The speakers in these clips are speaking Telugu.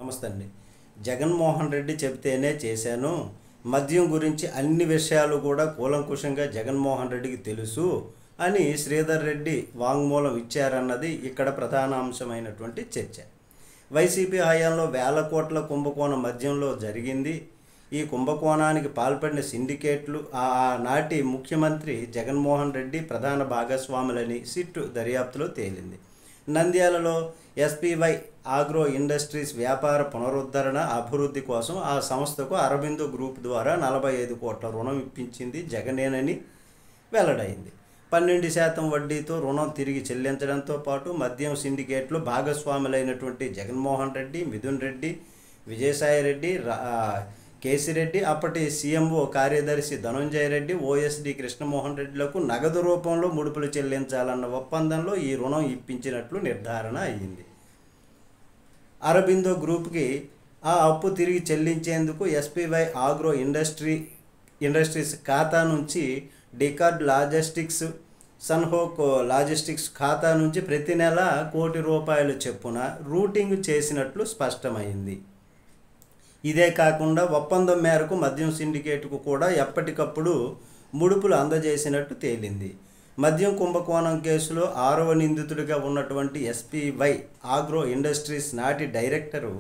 నమస్తే అండి. జగన్మోహన్ రెడ్డి చెబితేనే చేశాను. మద్యం గురించి అన్ని విషయాలు కూడా కూలంకుషంగా జగన్మోహన్ రెడ్డికి తెలుసు అని శ్రీధర్ రెడ్డి వాంగ్మూలం ఇచ్చారన్నది ఇక్కడ ప్రధాన అంశమైనటువంటి చర్చ. వైసీపీ హయాంలో వేల కోట్ల కుంభకోణం మద్యంలో జరిగింది. ఈ కుంభకోణానికి పాల్పడిన సిండికేట్లు ఆనాటి ముఖ్యమంత్రి జగన్మోహన్ రెడ్డి ప్రధాన భాగస్వాములని సిట్టు దర్యాప్తులో తేలింది. నంద్యాలలో ఎస్పీవై ఆగ్రో ఇండస్ట్రీస్ వ్యాపార పునరుద్ధరణ అభివృద్ధి కోసం ఆ సంస్థకు అరబిందో గ్రూప్ ద్వారా 45 కోట్ల రుణం ఇప్పించింది జగనేనని వెల్లడైంది. 12% వడ్డీతో రుణం తిరిగి చెల్లించడంతో పాటు మద్యం సిండికేట్లు భాగస్వాములైనటువంటి జగన్మోహన్ రెడ్డి, మిథున్ రెడ్డి, విజయసాయి రెడ్డి, కేసిరెడ్డి, అప్పటి సీఎంఓ కార్యదర్శి ధనంజయ రెడ్డి, ఓఎస్డి కృష్ణమోహన్ రెడ్డిలకు నగదు రూపంలో ముడుపులు చెల్లించాలన్న ఒప్పందంలో ఈ రుణం ఇప్పించినట్లు నిర్ధారణ అయ్యింది. అరబిందో గ్రూప్కి ఆ అప్పు తిరిగి చెల్లించేందుకు ఎస్పీవై ఆగ్రో ఇండస్ట్రీస్ ఖాతా నుంచి డికార్డ్ లాజిస్టిక్స్, సన్హోక్ లాజిస్టిక్స్ ఖాతా నుంచి ప్రతి నెల ₹1 కోటి చొప్పున రూటింగ్ చేసినట్లు స్పష్టమైంది. ఇదే కాకుండా ఒప్పందం మేరకు మద్యం సిండికేట్కు కూడా ఎప్పటికప్పుడు ముడుపులు అందజేసినట్టు తేలింది. మద్యం కుంభకోణం కేసులో 6వ నిందితుడిగా ఉన్నటువంటి ఎస్పీవై ఆగ్రో ఇండస్ట్రీస్ నాటి డైరెక్టరు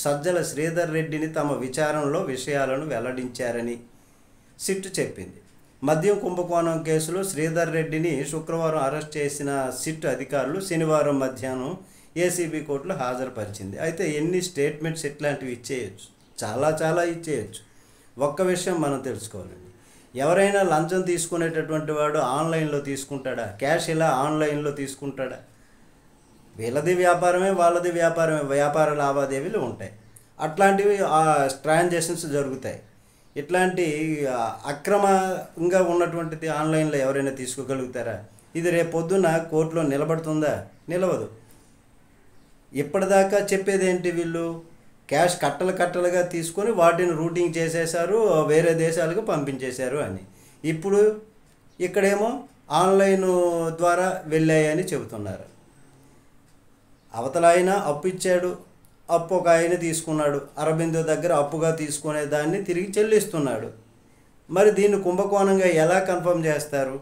సజ్జల శ్రీధర్ రెడ్డిని తమ విచారణలో విషయాలను వెల్లడించారని సిట్టు చెప్పింది. మద్యం కుంభకోణం కేసులో శ్రీధర్ రెడ్డిని శుక్రవారం అరెస్ట్ చేసిన సిట్ అధికారులు శనివారం మధ్యాహ్నం ఏసీబీ కోర్టులో హాజరుపరిచింది. అయితే ఎన్ని స్టేట్మెంట్స్ ఇట్లాంటివి ఇచ్చేయచ్చు, చాలా ఇచ్చేయచ్చు. ఒక్క విషయం మనం తెలుసుకోవాలండి. ఎవరైనా లంచం తీసుకునేటటువంటి వాడు ఆన్లైన్లో తీసుకుంటాడా? క్యాష్ ఇలా ఆన్లైన్లో తీసుకుంటాడా? వీళ్ళది వ్యాపారమే, వాళ్ళది వ్యాపారమే, వ్యాపార లావాదేవీలు ఉంటాయి. అట్లాంటివి ట్రాన్సాక్షన్స్ జరుగుతాయి. ఇట్లాంటి అక్రమంగా ఉన్నటువంటిది ఆన్లైన్లో ఎవరైనా తీసుకోగలుగుతారా? ఇది రేపు పొద్దున కోర్టులో నిలబడుతుందా? నిలవదు. ఇప్పటిదాకా చెప్పేదేంటి? వీళ్ళు క్యాష్ కట్టలుగా తీసుకొని వాటిని రూటింగ్ చేసేశారు, వేరే దేశాలకు పంపించేశారు అని. ఇప్పుడు ఇక్కడేమో ఆన్లైన్ ద్వారా వెళ్ళాయని చెబుతున్నారు. అవతల ఆయన అప్పు ఇచ్చాడు, అప్పు ఒక ఆయన తీసుకున్నాడు, అరబిందో దగ్గర అప్పుగా తీసుకునే దాన్ని తిరిగి చెల్లిస్తున్నాడు. మరి దీన్ని కుంభకోణంగా ఎలా కన్ఫర్మ్ చేస్తారు?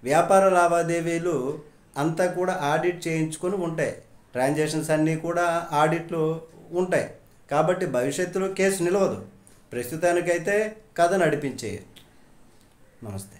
వ్యాపార లావాదేవీలు అంతా కూడా ఆడిట్ చేయించుకొని ఉంటాయి. ట్రాన్సాక్షన్స్ అన్నీ కూడా ఆడిట్లు ఉంటాయి. కాబట్టి భవిష్యత్తులో కేసు నిలవదు. ప్రస్తుతానికైతే కథ నడిపించేయచ్చు. నమస్తే.